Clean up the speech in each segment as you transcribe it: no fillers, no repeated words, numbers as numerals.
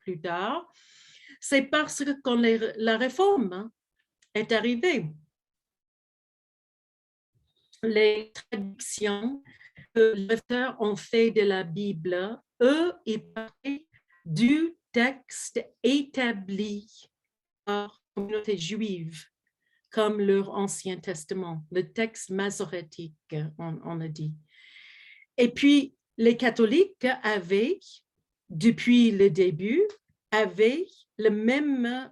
plus tard, c'est parce que quand la réforme est arrivée, les traductions que les auteurs ont fait de la Bible, eux, ils parlaient du texte établi par la communauté juive, comme leur Ancien Testament, le texte masorétique, on a dit. Et puis, les catholiques avaient, depuis le début, avaient le même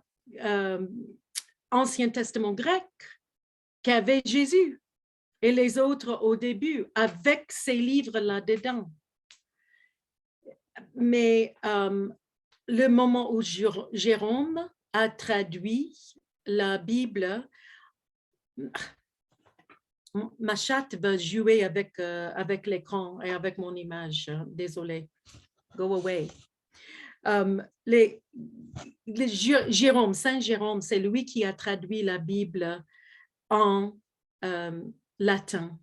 Ancien Testament grec qu'avait Jésus et les autres au début, avec ces livres là-dedans. Mais le moment où Jérôme a traduit la Bible, ma chatte va jouer avec l'écran et avec mon image. Désolée. Go away. Jérôme, Saint Jérôme, c'est lui qui a traduit la Bible en latin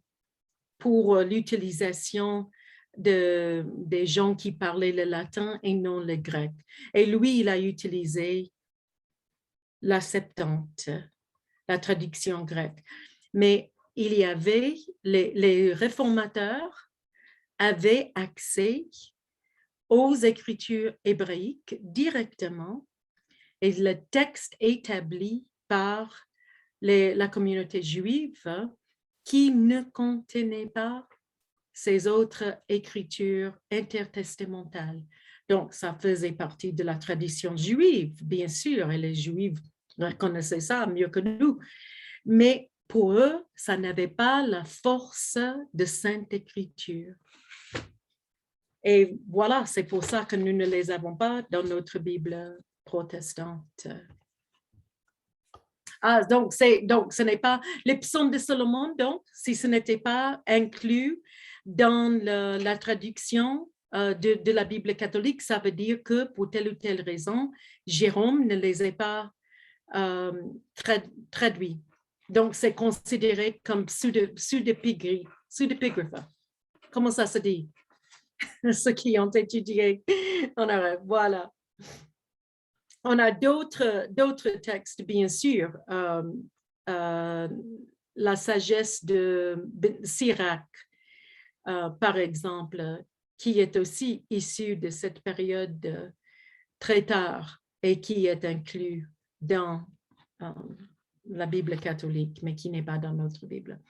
pour l'utilisation des gens qui parlaient le latin et non le grec. Et lui, il a utilisé la Septante, la traduction grecque. Mais il y avait, les réformateurs avaient accès aux écritures hébraïques directement et le texte établi par la communauté juive qui ne contenait pas ces autres écritures intertestamentales. Donc, ça faisait partie de la tradition juive, bien sûr, et les Juifs reconnaissaient ça mieux que nous. Mais pour eux, ça n'avait pas la force de Sainte Écriture. Et voilà, c'est pour ça que nous ne les avons pas dans notre Bible protestante. Donc, ce n'est pas les psaumes de Salomon, donc, si ce n'était pas inclus dans la traduction de la Bible catholique, ça veut dire que pour telle ou telle raison, Jérôme ne les a pas traduits. Donc, c'est considéré comme pseudepigraphe. Comment ça se dit? Ceux qui ont étudié en arabe, voilà. On a d'autres textes, bien sûr. La sagesse de Sirach, par exemple, qui est aussi issue de cette période très tard et qui est inclus dans la Bible catholique, mais qui n'est pas dans notre Bible.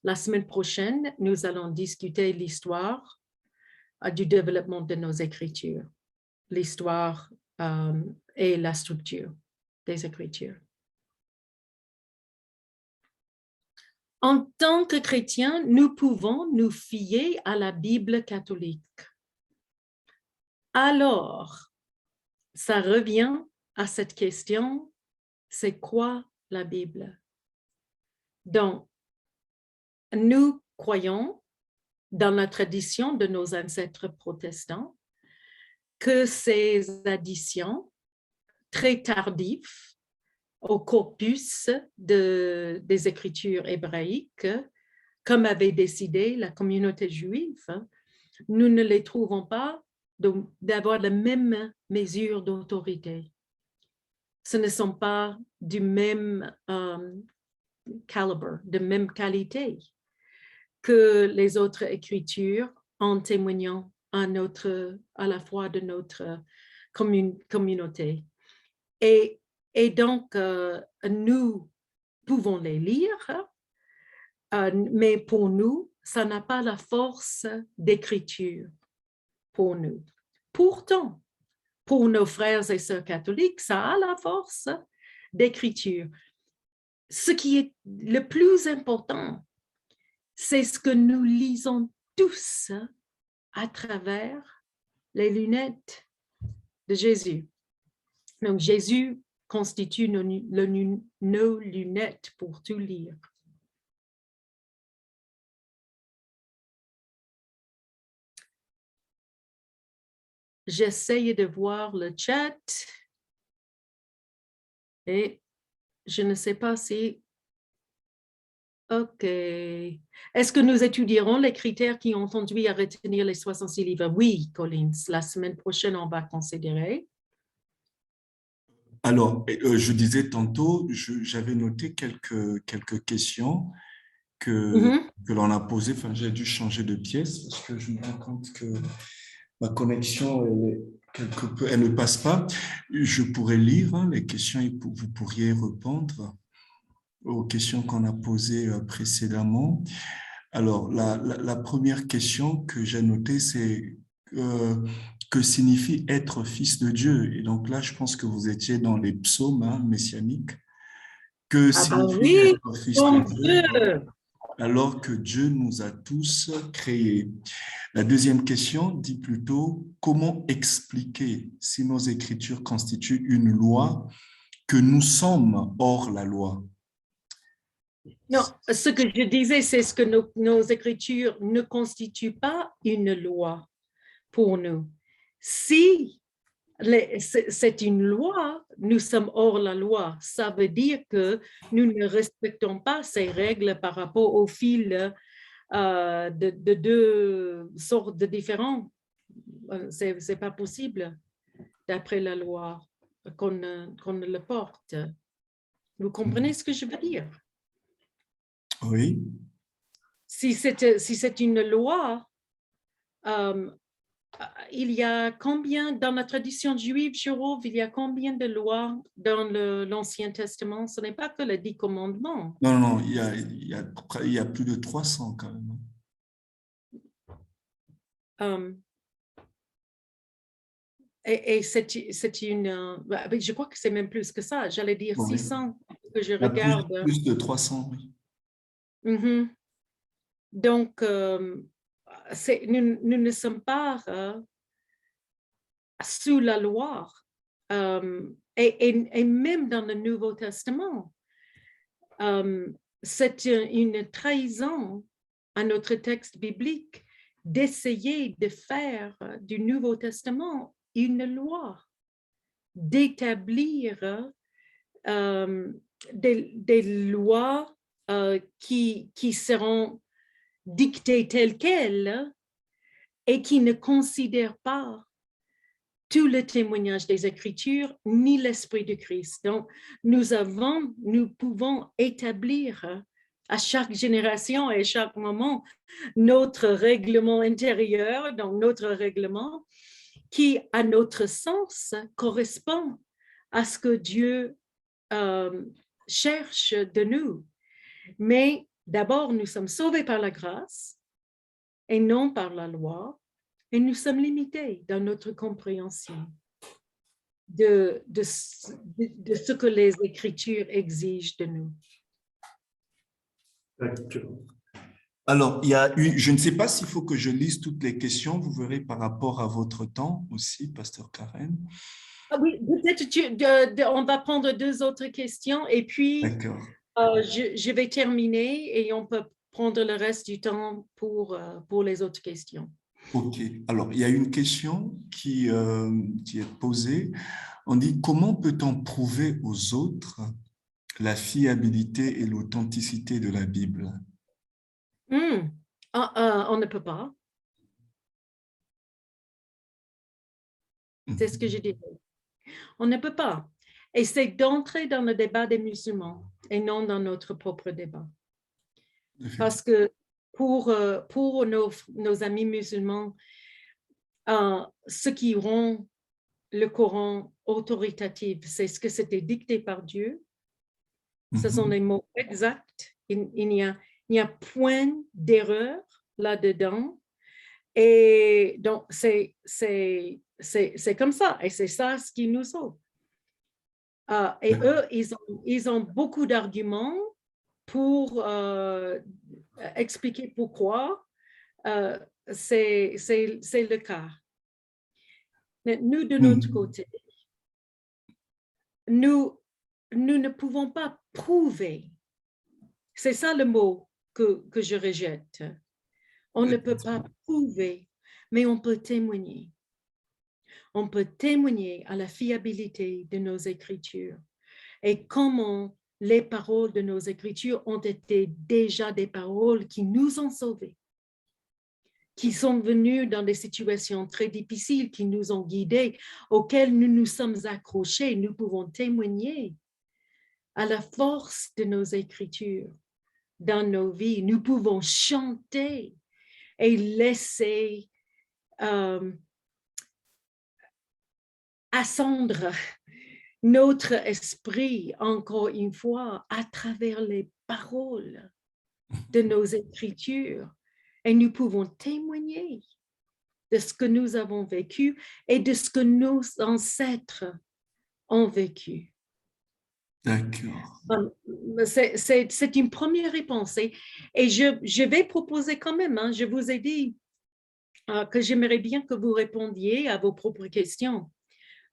La semaine prochaine, nous allons discuter l'histoire du développement de nos écritures, l'histoire et la structure des écritures. En tant que chrétiens, nous pouvons nous fier à la Bible catholique. Alors, ça revient à cette question, c'est quoi la Bible? Donc, nous croyons dans la tradition de nos ancêtres protestants que ces additions très tardives au corpus des écritures hébraïques, comme avait décidé la communauté juive, nous ne les trouvons pas d'avoir la même mesure d'autorité. Ce ne sont pas du même calibre, de même qualité que les autres écritures en témoignant à la foi de notre communauté. Et donc, nous pouvons les lire, mais pour nous, ça n'a pas la force d'écriture pour nous. Pourtant, pour nos frères et sœurs catholiques, ça a la force d'écriture. Ce qui est le plus important, c'est ce que nous lisons tous à travers les lunettes de Jésus. Donc, Jésus constitue nos lunettes pour tout lire. J'essaye de voir le chat et je ne sais pas si... OK. Est-ce que nous étudierons les critères qui ont conduit à retenir les 66 livres? Oui, Collins. La semaine prochaine, on va considérer. Alors, je disais tantôt, j'avais noté quelques questions que, Mhm. que l'on a posées. Enfin, j'ai dû changer de pièce parce que je me rends compte que ma connexion, elle ne passe pas. Je pourrais lire hein, les questions et vous pourriez répondre aux questions qu'on a posées précédemment. Alors, la première question que j'ai notée, c'est euh, que signifie être fils de Dieu? Et donc là, je pense que vous étiez dans les psaumes hein, messianiques. Que Ah ben signifie oui, être fils de mon Dieu Dieu. alors que Dieu nous a tous créés? La deuxième question dit plutôt comment expliquer si nos écritures constituent une loi que nous sommes hors la loi? Non, ce que je disais, c'est ce que nos écritures ne constituent pas une loi pour nous. Si c'est une loi, nous sommes hors la loi. Ça veut dire que nous ne respectons pas ces règles par rapport au fil de deux sortes de différents. C'est pas possible d'après la loi qu'on ne le porte. Vous comprenez ce que je veux dire? Oui. Si c'est une loi, euh, il y a combien, dans la tradition juive, Jérôme, il y a combien de lois dans l'Ancien Testament? Ce n'est pas que les 10 commandements. Non, non, non, il y a plus de 300 quand même. Euh, et c'est une, je crois que c'est même plus que ça. J'allais dire Oui. 600 que je Il y a regarde. plus de 300, oui. Mhm. Donc, nous ne sommes pas sous la loi. Et même dans le Nouveau Testament, c'est une trahison à notre texte biblique d'essayer de faire du Nouveau Testament une loi, d'établir des lois qui seront dictées telles quelles et qui ne considèrent pas tout le témoignage des Écritures ni l'Esprit de Christ. Donc, nous pouvons établir à chaque génération et à chaque moment notre règlement intérieur, donc notre règlement qui, à notre sens, correspond à ce que Dieu cherche de nous. Mais d'abord, nous sommes sauvés par la grâce et non par la loi, et nous sommes limités dans notre compréhension de ce que les Écritures exigent de nous. Alors, je ne sais pas s'il faut que je lise toutes les questions, vous verrez par rapport à votre temps aussi, Pasteur Karen. Ah oui, peut-être on va prendre 2 autres questions et puis D'accord. je vais terminer et on peut prendre le reste du temps pour les autres questions. OK. Alors, il y a une question qui est posée. On dit, comment peut-on prouver aux autres la fiabilité et l'authenticité de la Bible? On ne peut pas. C'est ce que je dis. On ne peut pas. Et c'est d'entrer dans le débat des musulmans et non dans notre propre débat. Parce que pour nos amis musulmans, ceux qui rend le Coran autoritatif, c'est ce que c'était dicté par Dieu. Ce sont les mots exacts. Il n'y a point d'erreur là-dedans. Et donc, c'est comme ça. Et c'est ça ce qui nous sauve. Et eux, ils ont beaucoup d'arguments pour expliquer pourquoi c'est le cas. Mais nous, de notre côté, nous ne pouvons pas prouver. C'est ça le mot que je rejette. On ne peut pas prouver, mais on peut témoigner. On peut témoigner à la fiabilité de nos Écritures et comment les paroles de nos Écritures ont été déjà des paroles qui nous ont sauvés, qui sont venus dans des situations très difficiles, qui nous ont guidés, auxquels nous nous sommes accrochés, nous pouvons témoigner à la force de nos écritures dans nos vies. Nous pouvons chanter et laisser ascendre notre esprit, encore une fois, à travers les paroles de nos écritures. Et nous pouvons témoigner de ce que nous avons vécu et de ce que nos ancêtres ont vécu. D'accord. C'est une première réponse. Et je vais proposer quand même, hein, je vous ai dit que j'aimerais bien que vous répondiez à vos propres questions,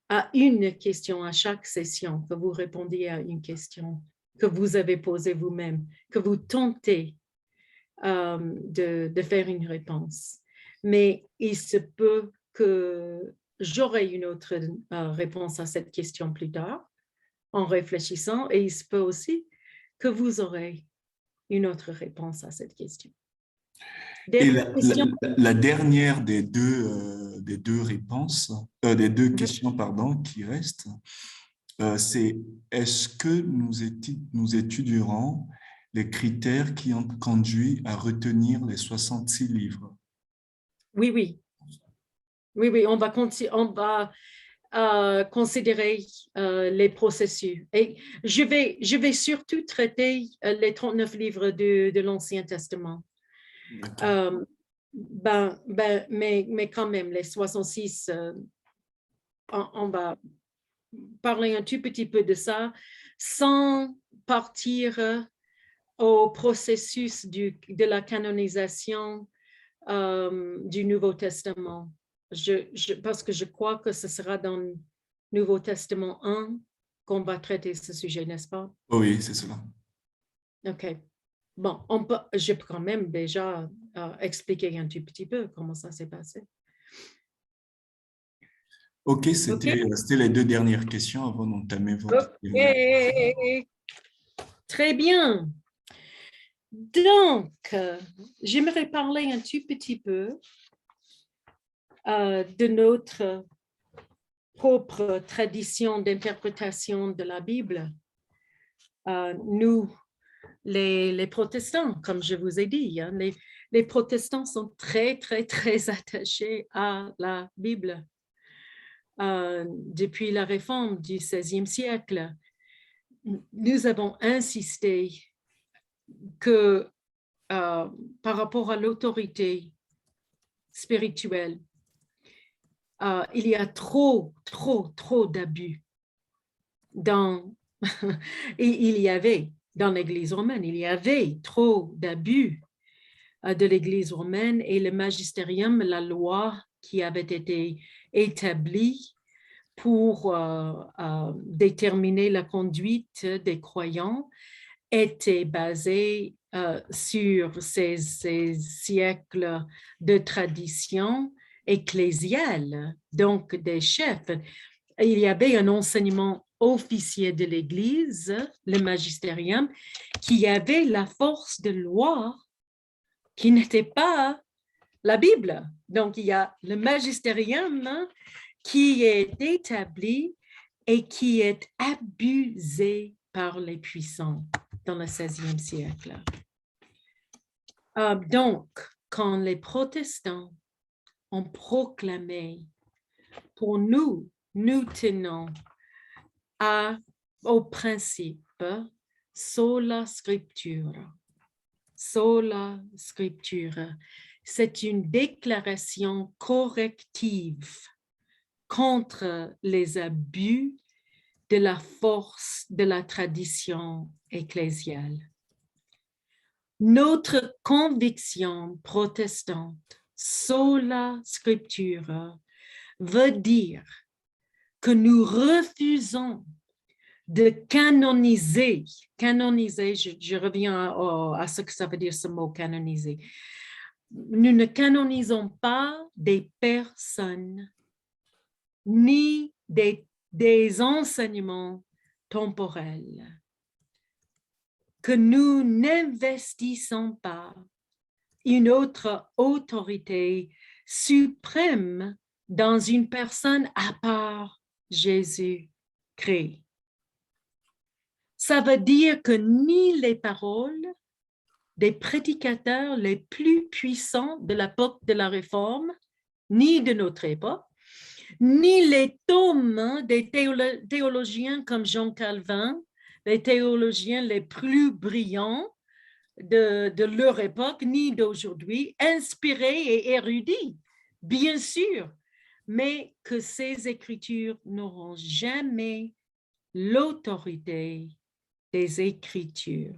à une question à chaque session, que vous répondiez à une question que vous avez posée vous-même, que vous tentez de faire une réponse. Mais il se peut que j'aurai une autre réponse à cette question plus tard, en réfléchissant, et il se peut aussi que vous aurez une autre réponse à cette question. Et la dernière des deux réponses, des deux questions, pardon, qui restent, c'est est-ce que nous étudierons les critères qui ont conduit à retenir les 66 livres? Oui, oui. Oui, oui, on va considérer les processus. Et je vais surtout traiter les 39 livres de l'Ancien Testament. Mais quand même, les 66, on va parler un tout petit peu de ça sans partir au processus de la canonisation du Nouveau Testament. Parce que je crois que ce sera dans le Nouveau Testament 1 qu'on va traiter ce sujet, n'est-ce pas? Oui, c'est cela. OK. Bon, je peux quand même déjà expliquer un tout petit peu comment ça s'est passé. OK, c'était les deux dernières questions avant d'entamer votre... OK. Très bien. Donc, j'aimerais parler un tout petit peu de notre propre tradition d'interprétation de la Bible. Nous, les protestants, comme je vous ai dit, hein, les protestants sont très, très, très attachés à la Bible. Depuis la réforme du XVIe siècle, nous avons insisté que par rapport à l'autorité spirituelle, il y a trop d'abus il y avait dans l'Église romaine, il y avait trop d'abus de l'Église romaine et le magistérium, la loi qui avait été établie pour déterminer la conduite des croyants était basée sur ces siècles de tradition ecclésiale, donc des chefs. Il y avait un enseignement officiel de l'Église, le magistérium, qui avait la force de loi qui n'était pas la Bible. Donc, il y a le magistérium qui est établi et qui est abusé par les puissants dans le XVIe siècle. Donc, quand les protestants ont proclamé, pour nous, nous tenons au principe sola scriptura. Sola scriptura. C'est une déclaration corrective contre les abus de la force de la tradition ecclésiale. Notre conviction protestante, sola scriptura, veut dire que nous refusons de canoniser, je reviens à ce que ça veut dire ce mot canoniser. Nous ne canonisons pas des personnes ni des enseignements temporels, que nous n'investissons pas une autre autorité suprême dans une personne à part Jésus-Christ. Ça veut dire que ni les paroles des prédicateurs les plus puissants de l'époque de la Réforme, ni de notre époque, ni les tomes des théologiens comme Jean Calvin, les théologiens les plus brillants de leur époque, ni d'aujourd'hui, inspirés et érudits, bien sûr, mais que ces écritures n'auront jamais l'autorité des Écritures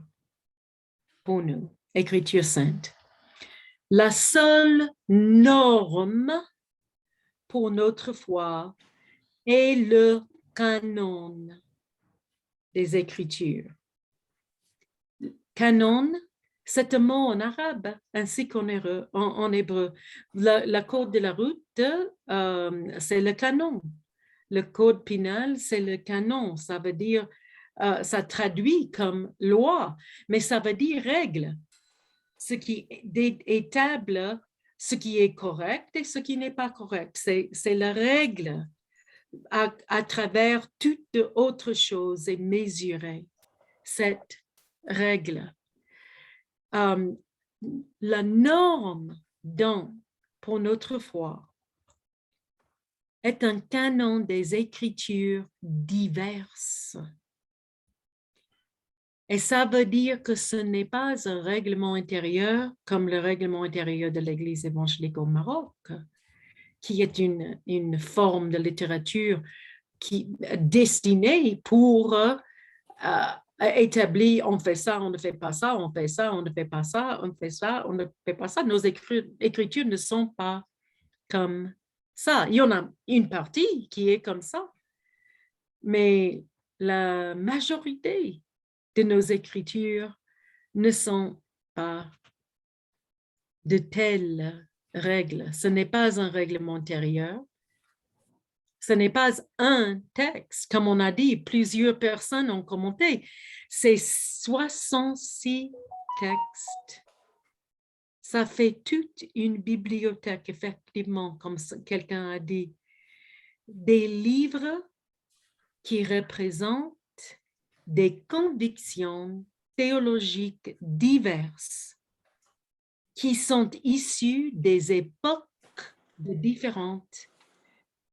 pour nous, Écritures saintes. La seule norme pour notre foi est le canon des Écritures. Canon, c'est un mot en arabe ainsi qu'en hébreu. Le code de la route, c'est le canon. Le code pénal, c'est le canon. Ça veut dire, ça traduit comme loi, mais ça veut dire règle. Ce qui établit ce qui est correct et ce qui n'est pas correct. C'est la règle à travers toute autre chose et mesurer cette règle. La norme pour notre foi est un canon des Écritures diverses. Et ça veut dire que ce n'est pas un règlement intérieur comme le règlement intérieur de l'Église évangélique au Maroc, qui est une forme de littérature qui est destinée pour établir on fait ça, on ne fait pas ça, on fait ça, on ne fait pas ça, on fait ça, on ne fait pas ça. Nos écritures ne sont pas comme ça. Il y en a une partie qui est comme ça, mais la majorité de nos écritures ne sont pas de telles règles. Ce n'est pas un règlement intérieur. Ce n'est pas un texte. Comme on a dit, plusieurs personnes ont commenté. C'est 66 textes. Ça fait toute une bibliothèque, effectivement, comme quelqu'un a dit. Des livres qui représentent des convictions théologiques diverses qui sont issues des époques différentes,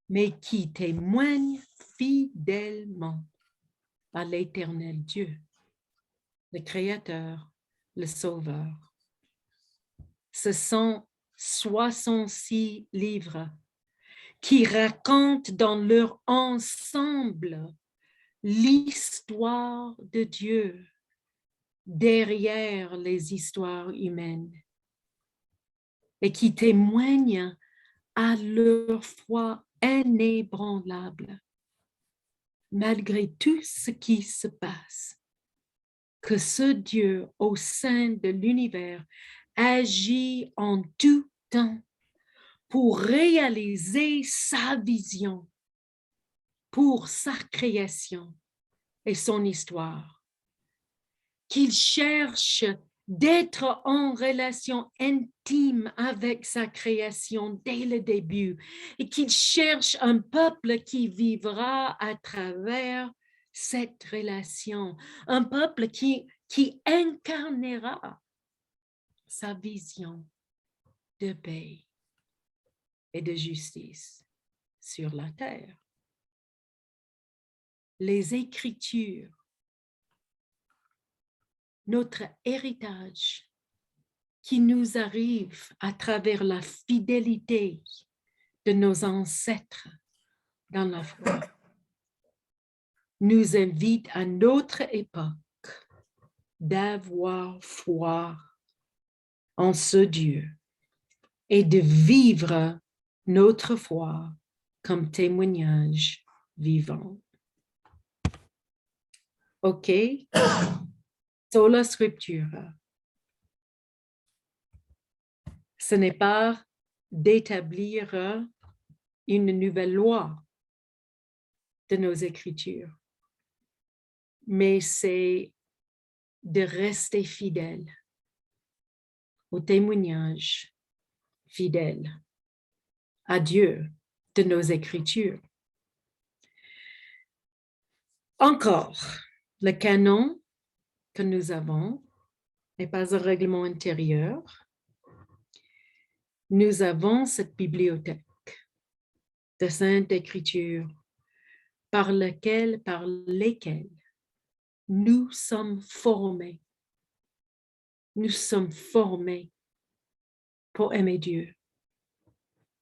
mais qui témoignent fidèlement à l'Éternel Dieu, le Créateur, le Sauveur. Ce sont 66 livres qui racontent dans leur ensemble l'histoire de Dieu derrière les histoires humaines et qui témoignent à leur foi inébranlable, malgré tout ce qui se passe, que ce Dieu au sein de l'univers agit en tout temps pour réaliser sa vision, pour sa création et son histoire, qu'il cherche d'être en relation intime avec sa création dès le début et qu'il cherche un peuple qui vivra à travers cette relation, un peuple qui incarnera sa vision de paix et de justice sur la terre. Les Écritures, notre héritage qui nous arrive à travers la fidélité de nos ancêtres dans la foi, nous invite à notre époque d'avoir foi en ce Dieu et de vivre notre foi comme témoignage vivant. OK? Sola Scriptura. Ce n'est pas d'établir une nouvelle loi de nos Écritures, mais c'est de rester fidèle au témoignage fidèle à Dieu de nos Écritures. Encore, le canon que nous avons n'est pas un règlement intérieur. Nous avons cette bibliothèque de Sainte Écriture par lesquelles nous sommes formés. Nous sommes formés pour aimer Dieu,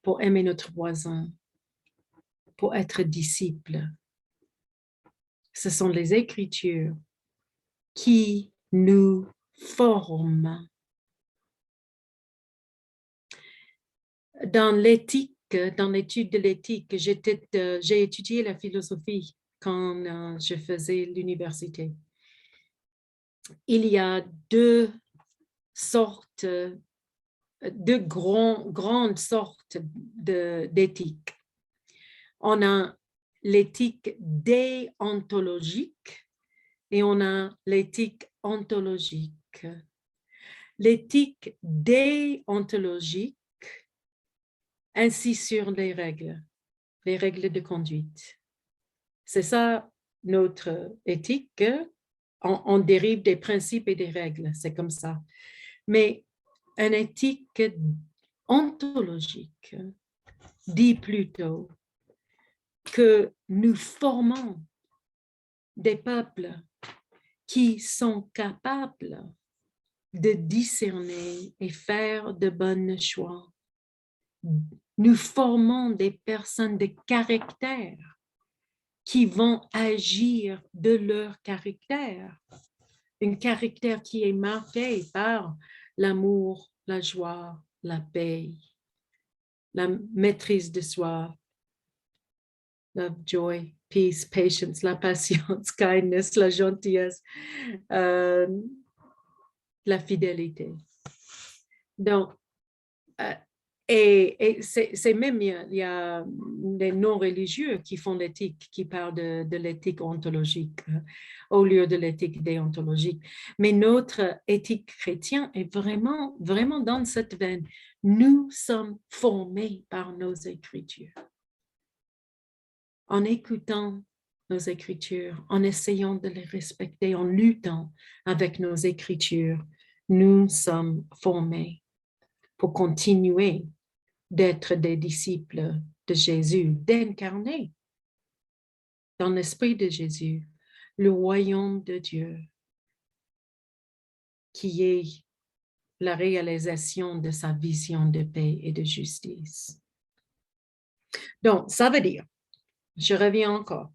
pour aimer notre voisin, pour être disciples. Ce sont les Écritures qui nous forment. Dans l'éthique, dans l'étude de l'éthique, j'ai étudié la philosophie quand je faisais l'université. Il y a deux grandes sortes d'éthique. On a l'éthique déontologique et on a l'éthique ontologique. L'éthique déontologique insiste sur les règles de conduite. C'est ça notre éthique. On dérive des principes et des règles, c'est comme ça. Mais une éthique ontologique dit plutôt que nous formons des peuples qui sont capables de discerner et faire de bons choix. Nous formons des personnes de caractère qui vont agir de leur caractère. Un caractère qui est marqué par l'amour, la joie, la paix, la maîtrise de soi, love, joy, peace, patience, la patience, kindness, la gentillesse, la fidélité. Donc, et c'est même, il y a des non-religieux qui font l'éthique, qui parlent de l'éthique ontologique au lieu de l'éthique déontologique. Mais notre éthique chrétienne est vraiment, vraiment dans cette veine. Nous sommes formés par nos Écritures. En écoutant nos Écritures, en essayant de les respecter, en luttant avec nos Écritures, nous sommes formés pour continuer d'être des disciples de Jésus, d'incarner dans l'esprit de Jésus le royaume de Dieu, qui est la réalisation de sa vision de paix et de justice. Donc, ça veut dire, je reviens encore,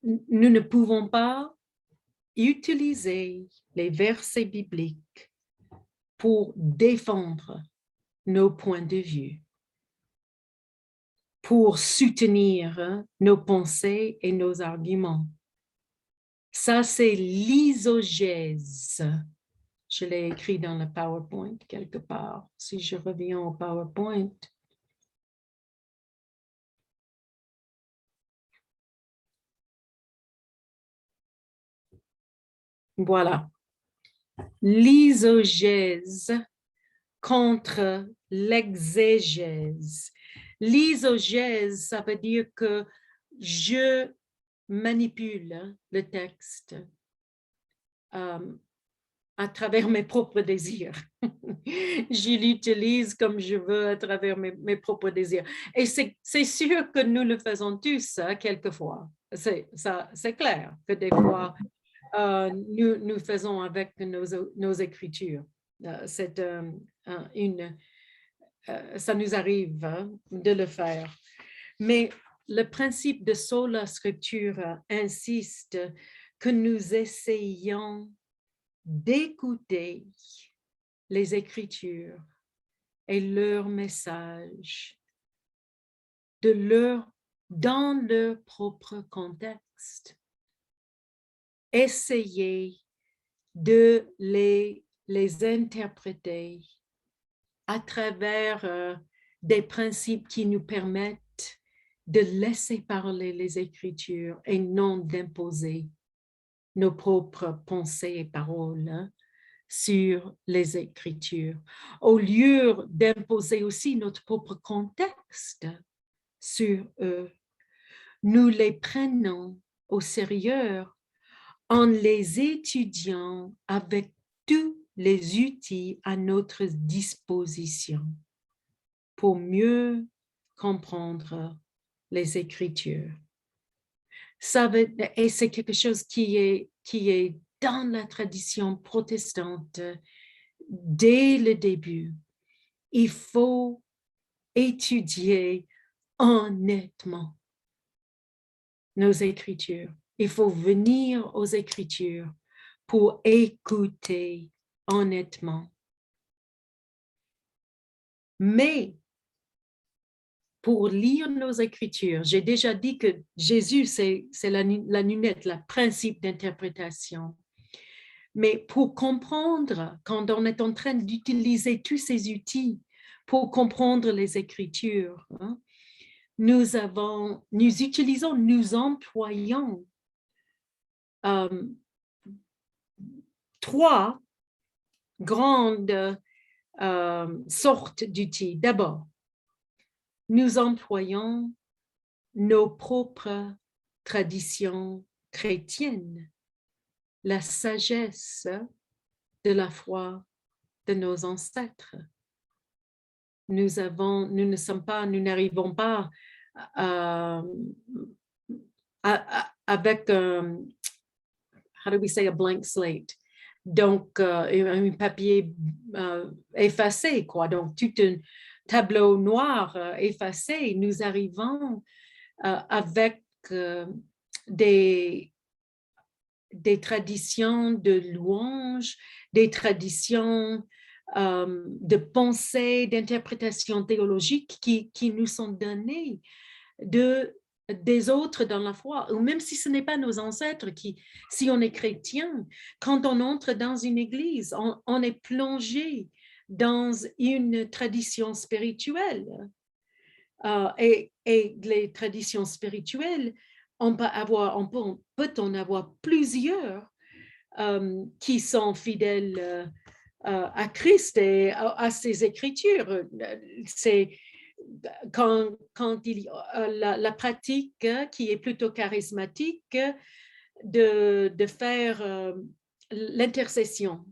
nous ne pouvons pas utiliser les versets bibliques pour défendre nos points de vue, pour soutenir nos pensées et nos arguments. Ça, c'est l'isogèse. Je l'ai écrit dans le PowerPoint quelque part. Si je reviens au PowerPoint. Voilà. L'isogèse contre l'exégèse. L'isogèse, ça veut dire que je manipule le texte à travers mes propres désirs. Je l'utilise comme je veux à travers mes propres désirs. Et c'est sûr que nous le faisons tous, quelquefois. C'est clair que des fois, nous faisons avec nos écritures. Ça nous arrive de le faire. Mais le principe de sola scriptura insiste que nous essayons d'écouter les Écritures et leurs messages dans leur propre contexte. Essayer de les interpréter à travers des principes qui nous permettent de laisser parler les Écritures et non d'imposer nos propres pensées et paroles sur les Écritures, au lieu d'imposer aussi notre propre contexte sur eux. Nous les prenons au sérieux en les étudiant avec tous les outils à notre disposition pour mieux comprendre les Écritures. Et c'est quelque chose qui est dans la tradition protestante dès le début. Il faut étudier honnêtement nos Écritures. Il faut venir aux Écritures pour écouter honnêtement. Mais pour lire nos Écritures, j'ai déjà dit que Jésus, c'est la lunette, le principe d'interprétation. Mais pour comprendre, quand on est en train d'utiliser tous ces outils pour comprendre les Écritures, nous employons trois grandes sortes d'outils. D'abord, nous employons nos propres traditions chrétiennes, la sagesse de la foi de nos ancêtres. Nous n'arrivons pas avec how do we say a blank slate? Donc, un papier effacé, quoi. Donc, tout un tableau noir effacé. Nous arrivons avec des traditions de louanges, des traditions de pensée, d'interprétation théologique qui nous sont données des autres dans la foi, ou même si ce n'est pas nos ancêtres, si on est chrétien, quand on entre dans une église, on est plongé dans une tradition spirituelle. Et les traditions spirituelles, on peut en avoir plusieurs qui sont fidèles à Christ et à ses Écritures. C'est quand il y a la pratique qui est plutôt charismatique de faire l'intercession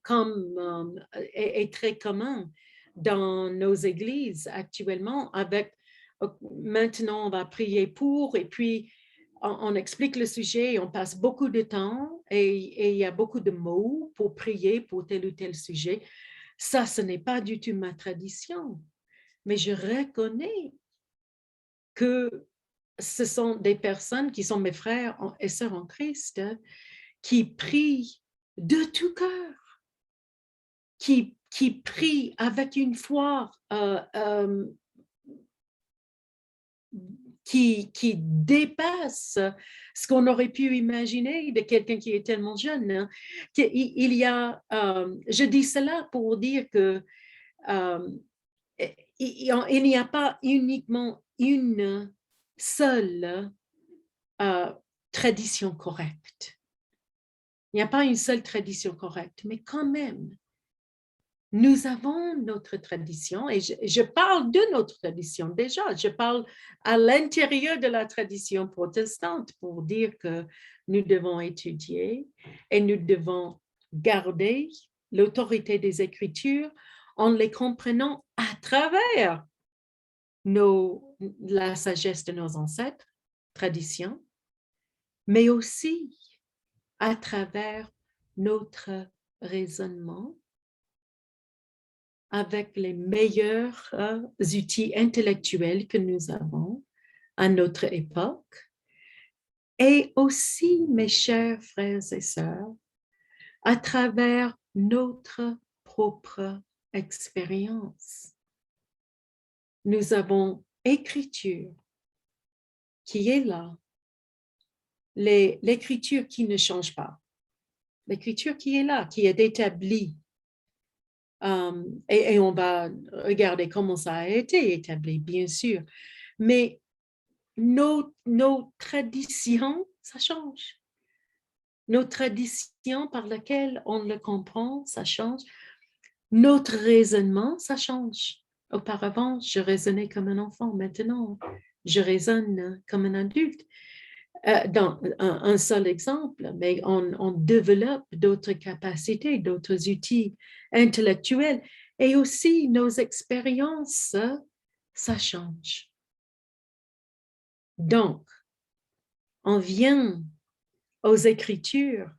comme est très commun dans nos églises actuellement. Maintenant, on va prier pour, et puis on explique le sujet, on passe beaucoup de temps et il y a beaucoup de mots pour prier pour tel ou tel sujet. Ça, ce n'est pas du tout ma tradition. Mais je reconnais que ce sont des personnes qui sont mes frères et sœurs en Christ qui prient de tout cœur, qui prient avec une foi qui dépasse ce qu'on aurait pu imaginer de quelqu'un qui est tellement jeune. Il y a, je dis cela pour dire que il n'y a pas uniquement une seule tradition correcte. Il n'y a pas une seule tradition correcte, mais quand même, nous avons notre tradition et je parle de notre tradition déjà. Je parle à l'intérieur de la tradition protestante pour dire que nous devons étudier et nous devons garder l'autorité des Écritures en les comprenant à travers la sagesse de nos ancêtres, tradition, mais aussi à travers notre raisonnement avec les meilleurs outils intellectuels que nous avons à notre époque. Et aussi, mes chers frères et sœurs, à travers notre propre expérience. Nous avons Écriture qui est là, l'écriture qui ne change pas, l'écriture qui est là, qui est établie. Et on va regarder comment ça a été établi, bien sûr. Mais nos traditions, ça change. nos traditions par lesquelles on le comprend, ça change. Notre raisonnement, ça change. Auparavant, je raisonnais comme un enfant. Maintenant, je raisonne comme un adulte. Dans un seul exemple, mais on développe d'autres capacités, d'autres outils intellectuels et aussi nos expériences, ça change. Donc, on vient aux Écritures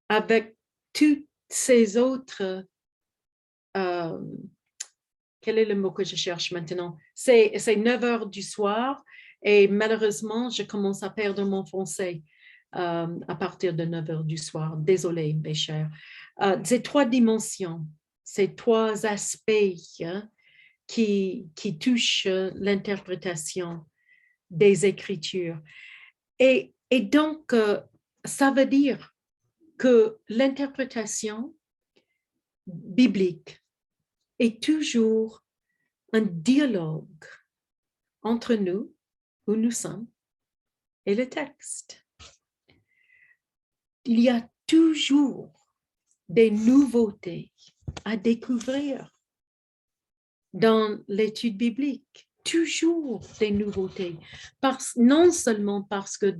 avec toutes ces autres, quel est le mot que je cherche maintenant? C'est 9 heures du soir et malheureusement, je commence à perdre mon français à partir de 9 heures du soir. Désolée, mes chers. Ces 3 dimensions, ces 3 aspects qui touchent l'interprétation des Écritures. Et donc, ça veut dire que l'interprétation biblique est toujours un dialogue entre nous, où nous sommes, et le texte. Il y a toujours des nouveautés à découvrir dans l'étude biblique. Toujours des nouveautés. Non seulement parce que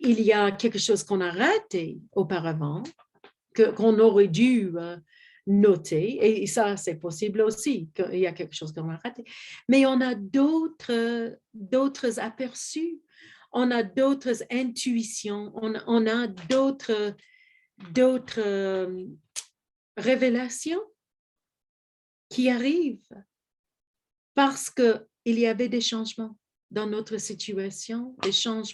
il y a quelque chose qu'on a raté auparavant, qu'on aurait dû noter, et ça, c'est possible aussi, qu'il y a quelque chose qu'on a raté. Mais on a d'autres aperçus, on a d'autres intuitions, on a d'autres révélations qui arrivent parce qu'il y avait des changements dans notre situation, des changements